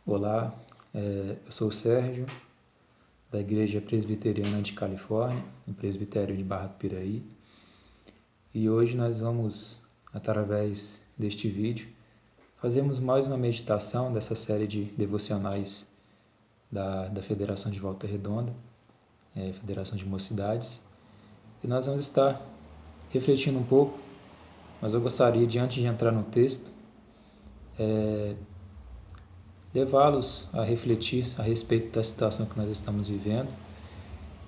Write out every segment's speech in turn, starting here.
Olá, eu sou o Sérgio, da Igreja Presbiteriana de Califórnia, no Presbitério de Barra do Piraí, e hoje nós vamos, através deste vídeo, fazermos mais uma meditação dessa série de devocionais da Federação de Volta Redonda, Federação de Mocidades, e nós vamos estar refletindo um pouco, mas eu gostaria, antes de entrar no texto, levá-los a refletir a respeito da situação que nós estamos vivendo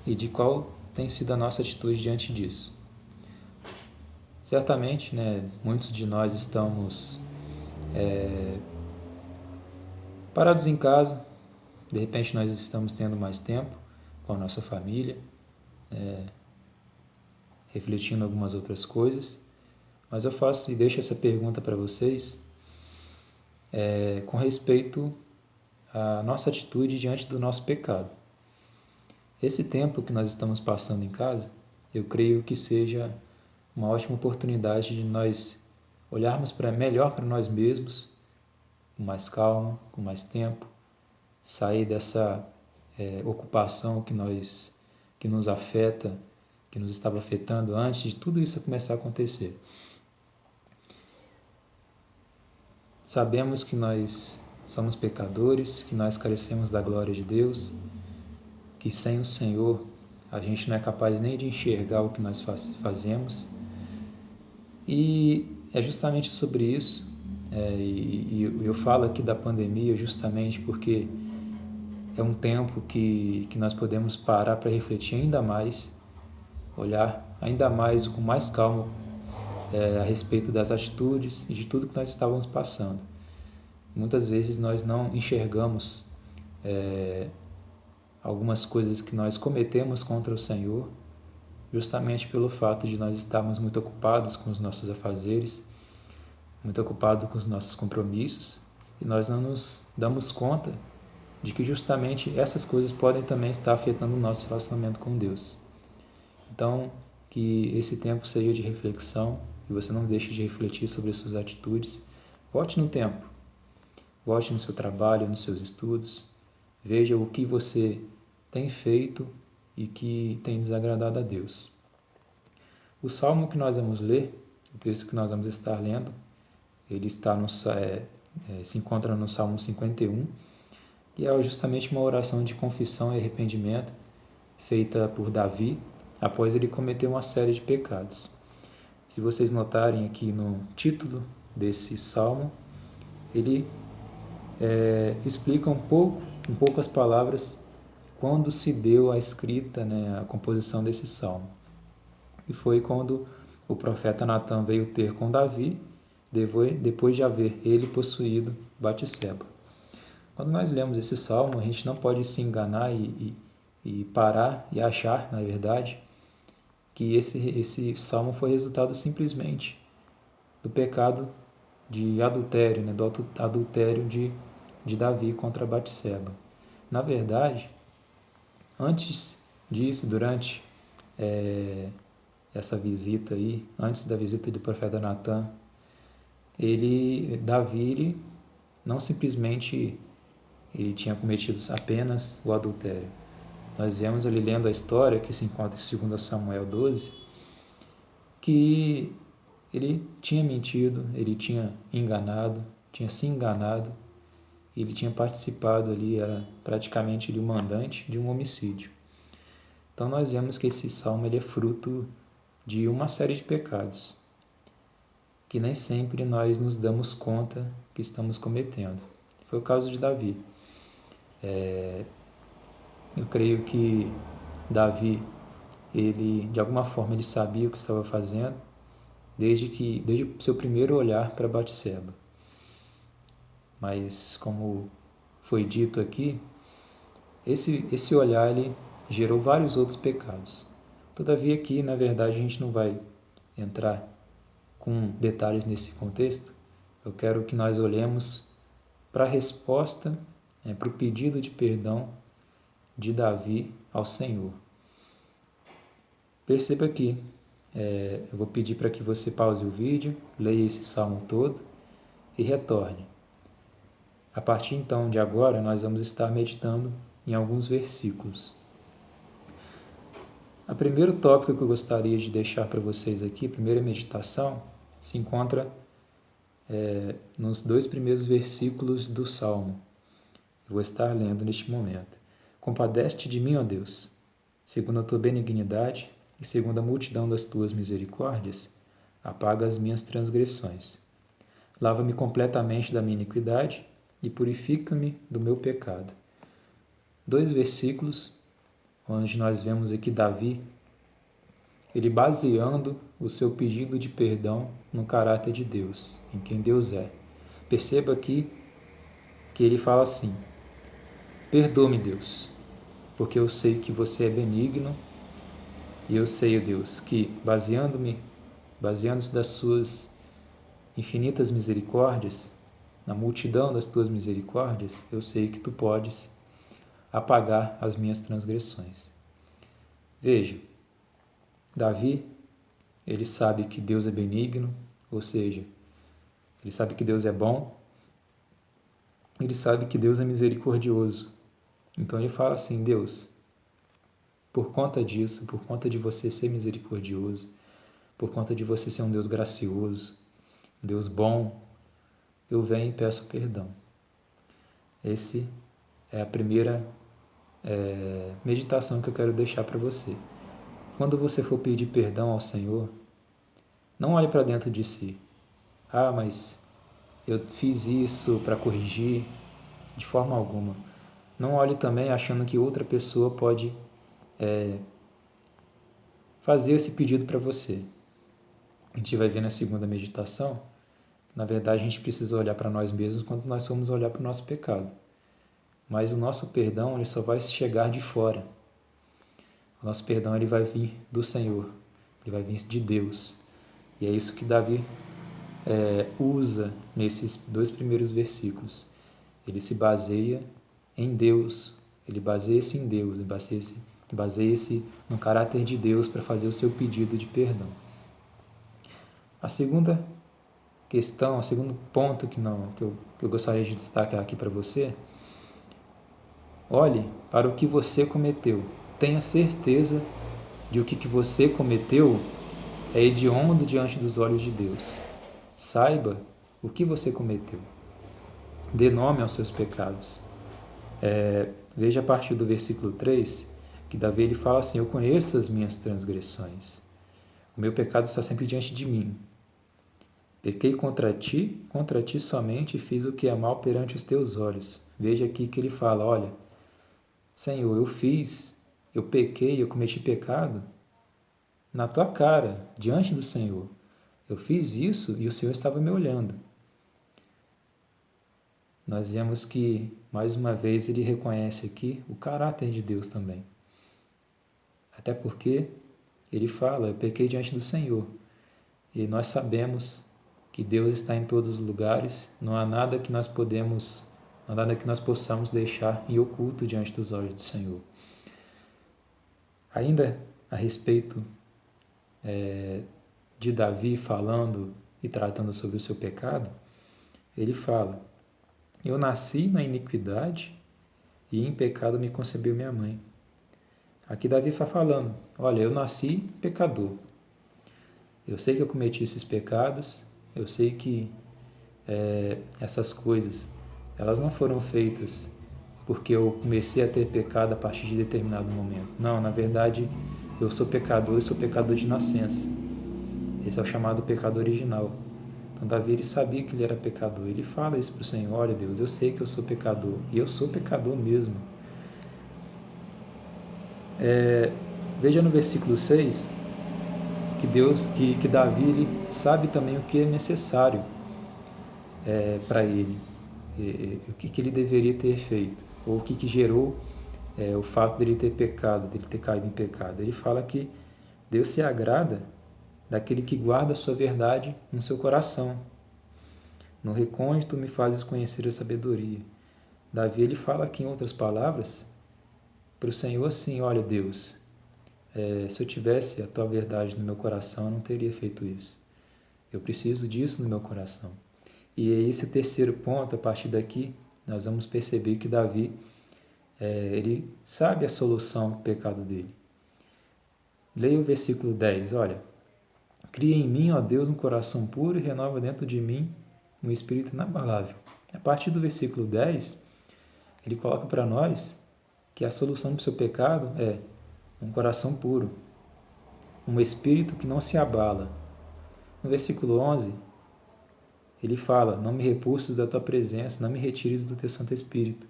e de qual tem sido a nossa atitude diante disso. Certamente, muitos de nós estamos parados em casa, de repente nós estamos tendo mais tempo com a nossa família, refletindo algumas outras coisas, mas eu faço e deixo essa pergunta para vocês com respeito à nossa atitude diante do nosso pecado. Esse tempo que nós estamos passando em casa, eu creio que seja uma ótima oportunidade de nós olharmos melhor para nós mesmos, com mais calma, com mais tempo, sair dessa ocupação que nos afeta, que nos estava afetando antes de tudo isso começar a acontecer. Sabemos que nós somos pecadores, que nós carecemos da glória de Deus, que sem o Senhor a gente não é capaz nem de enxergar o que nós fazemos. E é justamente sobre isso, e eu falo aqui da pandemia justamente porque é um tempo que nós podemos parar para refletir ainda mais, olhar ainda mais com mais calma a respeito das atitudes e de tudo que nós estávamos passando. Muitas vezes nós não enxergamos algumas coisas que nós cometemos contra o Senhor, justamente pelo fato de nós estarmos muito ocupados com os nossos afazeres, muito ocupados com os nossos compromissos, e nós não nos damos conta de que justamente essas coisas podem também estar afetando o nosso relacionamento com Deus. Então, que esse tempo seja de reflexão e você não deixe de refletir sobre as suas atitudes. Volte no tempo, volte no seu trabalho, nos seus estudos, veja o que você tem feito e que tem desagradado a Deus. O salmo que nós vamos ler, o texto que nós vamos estar lendo, ele está se encontra no Salmo 51, e é justamente uma oração de confissão e arrependimento feita por Davi após ele cometer uma série de pecados. Se vocês notarem aqui no título desse salmo, ele explica um pouco as palavras quando se deu a escrita, a composição desse salmo. E foi quando o profeta Natã veio ter com Davi, depois de haver ele possuído Batseba. Quando nós lemos esse salmo, a gente não pode se enganar e parar e achar, na verdade, que esse salmo foi resultado simplesmente do pecado de adultério, do adultério de Davi contra Batseba. Na verdade, antes disso, durante essa visita aí, antes da visita do profeta Natã, Davi não simplesmente ele tinha cometido apenas o adultério. Nós vemos ali lendo a história que se encontra em 2 Samuel 12, que ele tinha mentido, ele tinha se enganado, ele tinha participado ali, era praticamente o mandante de um homicídio. Então nós vemos que esse salmo ele é fruto de uma série de pecados que nem sempre nós nos damos conta que estamos cometendo. Foi o caso de Davi. Eu creio que Davi, ele de alguma forma ele sabia o que estava fazendo, desde o seu primeiro olhar para Batseba. Mas como foi dito aqui, esse olhar ele gerou vários outros pecados. Todavia aqui, na verdade, a gente não vai entrar com detalhes nesse contexto. Eu quero que nós olhemos para a resposta, para o pedido de perdão de Davi ao Senhor. Perceba aqui, eu vou pedir para que você pause o vídeo, leia esse salmo todo e retorne. A partir então de agora, nós vamos estar meditando em alguns versículos. O primeiro tópico que eu gostaria de deixar para vocês aqui, a primeira meditação, se encontra nos 2 primeiros versículos do Salmo. Eu vou estar lendo neste momento. Compadece-te de mim, ó Deus, segundo a tua benignidade e segundo a multidão das tuas misericórdias, apaga as minhas transgressões. Lava-me completamente da minha iniquidade e purifica-me do meu pecado. 2 versículos onde nós vemos aqui Davi, ele baseando o seu pedido de perdão no caráter de Deus, em quem Deus é. Perceba aqui que ele fala assim: perdoa-me, Deus, porque eu sei que você é benigno e eu sei, Deus, que baseando-se das suas infinitas misericórdias, na multidão das tuas misericórdias, eu sei que tu podes apagar as minhas transgressões. Veja, Davi, ele sabe que Deus é benigno, ou seja, ele sabe que Deus é bom, ele sabe que Deus é misericordioso. Então ele fala assim: Deus, por conta disso, por conta de você ser misericordioso, por conta de você ser um Deus gracioso, um Deus bom, eu venho e peço perdão. Essa é a primeira meditação que eu quero deixar para você. Quando você for pedir perdão ao Senhor, não olhe para dentro de si. Ah, mas eu fiz isso para corrigir. De forma alguma. Não olhe também achando que outra pessoa pode fazer esse pedido para você. A gente vai ver na segunda meditação, na verdade a gente precisa olhar para nós mesmos quando nós formos olhar para o nosso pecado. Mas o nosso perdão ele só vai chegar de fora. O nosso perdão ele vai vir do Senhor, ele vai vir de Deus. E é isso que Davi usa nesses 2 primeiros versículos. Ele se baseia em Deus, ele baseia-se em Deus, ele baseia-se no caráter de Deus para fazer o seu pedido de perdão. A segunda questão, o segundo ponto que eu gostaria de destacar aqui para você, olhe para o que você cometeu. Tenha certeza de o que você cometeu é hediondo diante dos olhos de Deus. Saiba o que você cometeu. Dê nome aos seus pecados. Veja a partir do versículo 3, que Davi ele fala assim: eu conheço as minhas transgressões. O meu pecado está sempre diante de mim. Pequei contra ti somente, e fiz o que é mal perante os teus olhos. Veja aqui que ele fala: olha, Senhor, eu pequei, eu cometi pecado na tua cara, diante do Senhor. Eu fiz isso e o Senhor estava me olhando. Nós vemos que, mais uma vez, ele reconhece aqui o caráter de Deus também. Até porque ele fala: eu pequei diante do Senhor. E nós sabemos que Deus está em todos os lugares, não há nada que nós possamos deixar em oculto diante dos olhos do Senhor. Ainda a respeito de Davi falando e tratando sobre o seu pecado, ele fala: eu nasci na iniquidade e em pecado me concebeu minha mãe. Aqui Davi está falando: olha, eu nasci pecador. Eu sei que eu cometi esses pecados, eu sei que essas coisas, elas não foram feitas porque eu comecei a ter pecado a partir de determinado momento. Não, na verdade, eu sou pecador e sou pecador de nascença. Esse é o chamado pecado original. Então Davi ele sabia que ele era pecador. Ele fala isso para o Senhor: olha Deus, eu sei que eu sou pecador. E eu sou pecador mesmo. Veja no versículo 6 que Davi ele sabe também o que é necessário para ele. O que ele deveria ter feito. Ou o que gerou o fato dele ter pecado, dele ter caído em pecado. Ele fala que Deus se agrada daquele que guarda a sua verdade no seu coração. No recôndito me fazes conhecer a sabedoria. Davi ele fala aqui, em outras palavras, para o Senhor assim: olha Deus, se eu tivesse a tua verdade no meu coração, eu não teria feito isso. Eu preciso disso no meu coração. E é esse terceiro ponto, a partir daqui, nós vamos perceber que Davi, ele sabe a solução do pecado dele. Leia o versículo 10, olha. Cria em mim, ó Deus, um coração puro e renova dentro de mim um espírito inabalável. A partir do versículo 10, ele coloca para nós que a solução do seu pecado é um coração puro, um espírito que não se abala. No versículo 11, ele fala, não me repulses da tua presença, não me retires do teu Santo Espírito.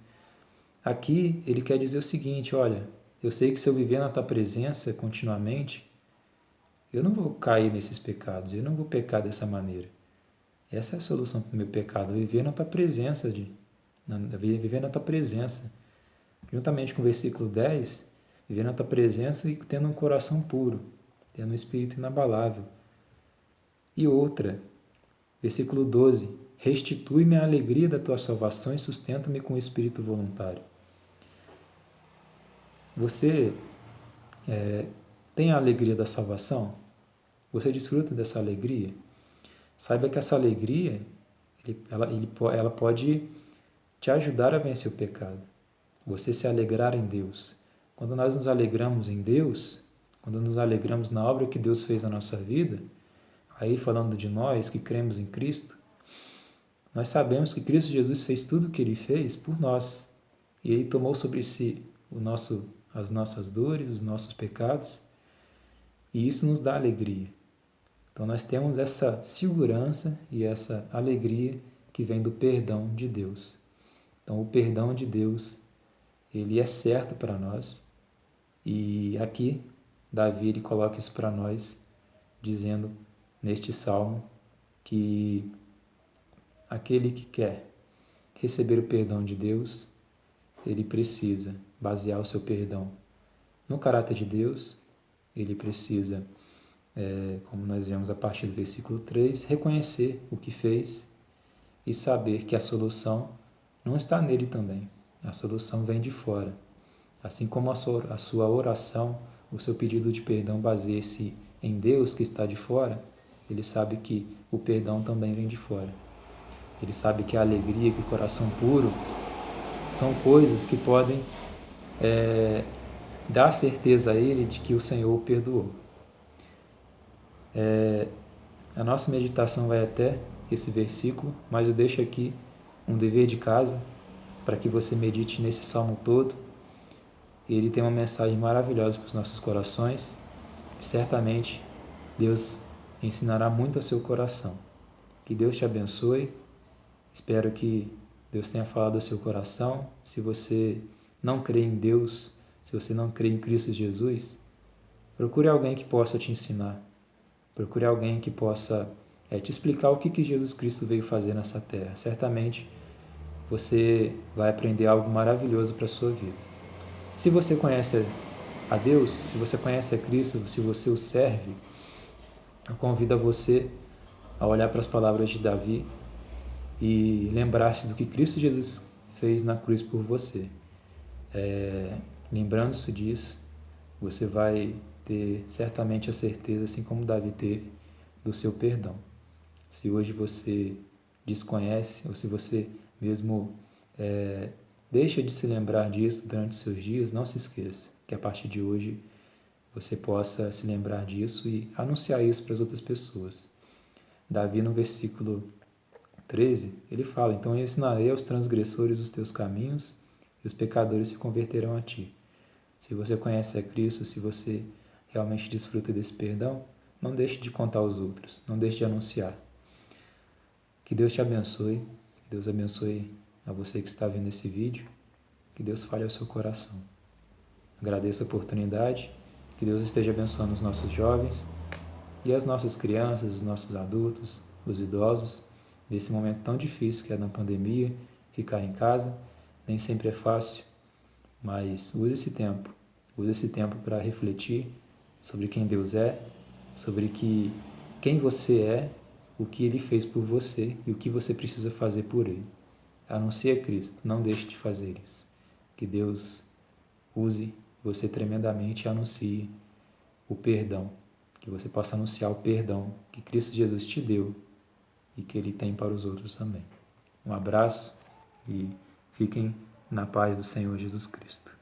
Aqui ele quer dizer o seguinte, olha, eu sei que se eu viver na tua presença continuamente, eu não vou cair nesses pecados, eu não vou pecar dessa maneira. Essa é a solução para o meu pecado, viver na tua presença, viver na tua presença. Juntamente com o versículo 10, viver na tua presença e tendo um coração puro, tendo um espírito inabalável. E outra, versículo 12, restitui-me a alegria da tua salvação e sustenta-me com o espírito voluntário. Você tem a alegria da salvação? Você desfruta dessa alegria? Saiba que essa alegria, ela pode te ajudar a vencer o pecado. Você se alegrar em Deus. Quando nós nos alegramos em Deus, quando nos alegramos na obra que Deus fez na nossa vida, aí falando de nós que cremos em Cristo, nós sabemos que Cristo Jesus fez tudo o que Ele fez por nós. E Ele tomou sobre si as nossas dores, os nossos pecados, e isso nos dá alegria. Então nós temos essa segurança e essa alegria que vem do perdão de Deus. Então o perdão de Deus, ele é certo para nós. E aqui Davi ele coloca isso para nós, dizendo neste salmo que aquele que quer receber o perdão de Deus, ele precisa basear o seu perdão no caráter de Deus, ele precisa, como nós vemos a partir do versículo 3, reconhecer o que fez e saber que a solução não está nele também. A solução vem de fora. Assim como a sua oração, o seu pedido de perdão baseia-se em Deus que está de fora, ele sabe que o perdão também vem de fora. Ele sabe que a alegria, que o coração puro são coisas que podem dar certeza a ele de que o Senhor o perdoou. A nossa meditação vai até esse versículo, mas eu deixo aqui um dever de casa para que você medite nesse salmo todo. Ele tem uma mensagem maravilhosa para os nossos corações. Certamente Deus ensinará muito ao seu coração. Que Deus te abençoe. Espero que Deus tenha falado ao seu coração. Se você não crê em Deus, se você não crê em Cristo Jesus, procure alguém que possa te ensinar. Procure alguém que possa te explicar o que Jesus Cristo veio fazer nessa terra. Certamente você vai aprender algo maravilhoso para a sua vida. Se você conhece a Deus, se você conhece a Cristo, se você o serve, eu convido a você a olhar para as palavras de Davi e lembrar-se do que Cristo Jesus fez na cruz por você. Lembrando-se disso, você vai ter certamente a certeza, assim como Davi teve, do seu perdão. Se hoje você desconhece, ou se você mesmo deixa de se lembrar disso durante os seus dias, não se esqueça que a partir de hoje você possa se lembrar disso e anunciar isso para as outras pessoas. Davi, no versículo 13, ele fala, então eu ensinarei aos transgressores os teus caminhos e os pecadores se converterão a ti. Se você conhece a Cristo, se você realmente desfruta desse perdão, não deixe de contar aos outros, não deixe de anunciar. Que Deus te abençoe, que Deus abençoe a você que está vendo esse vídeo, que Deus fale ao seu coração. Agradeço a oportunidade, que Deus esteja abençoando os nossos jovens e as nossas crianças, os nossos adultos, os idosos, nesse momento tão difícil que é na pandemia, ficar em casa, nem sempre é fácil, mas use esse tempo para refletir sobre quem Deus é, sobre quem você é, o que Ele fez por você e o que você precisa fazer por Ele. Anuncie a Cristo, não deixe de fazer isso. Que Deus use você tremendamente e anuncie o perdão, que você possa anunciar o perdão que Cristo Jesus te deu e que Ele tem para os outros também. Um abraço e Fiquem na paz do Senhor Jesus Cristo.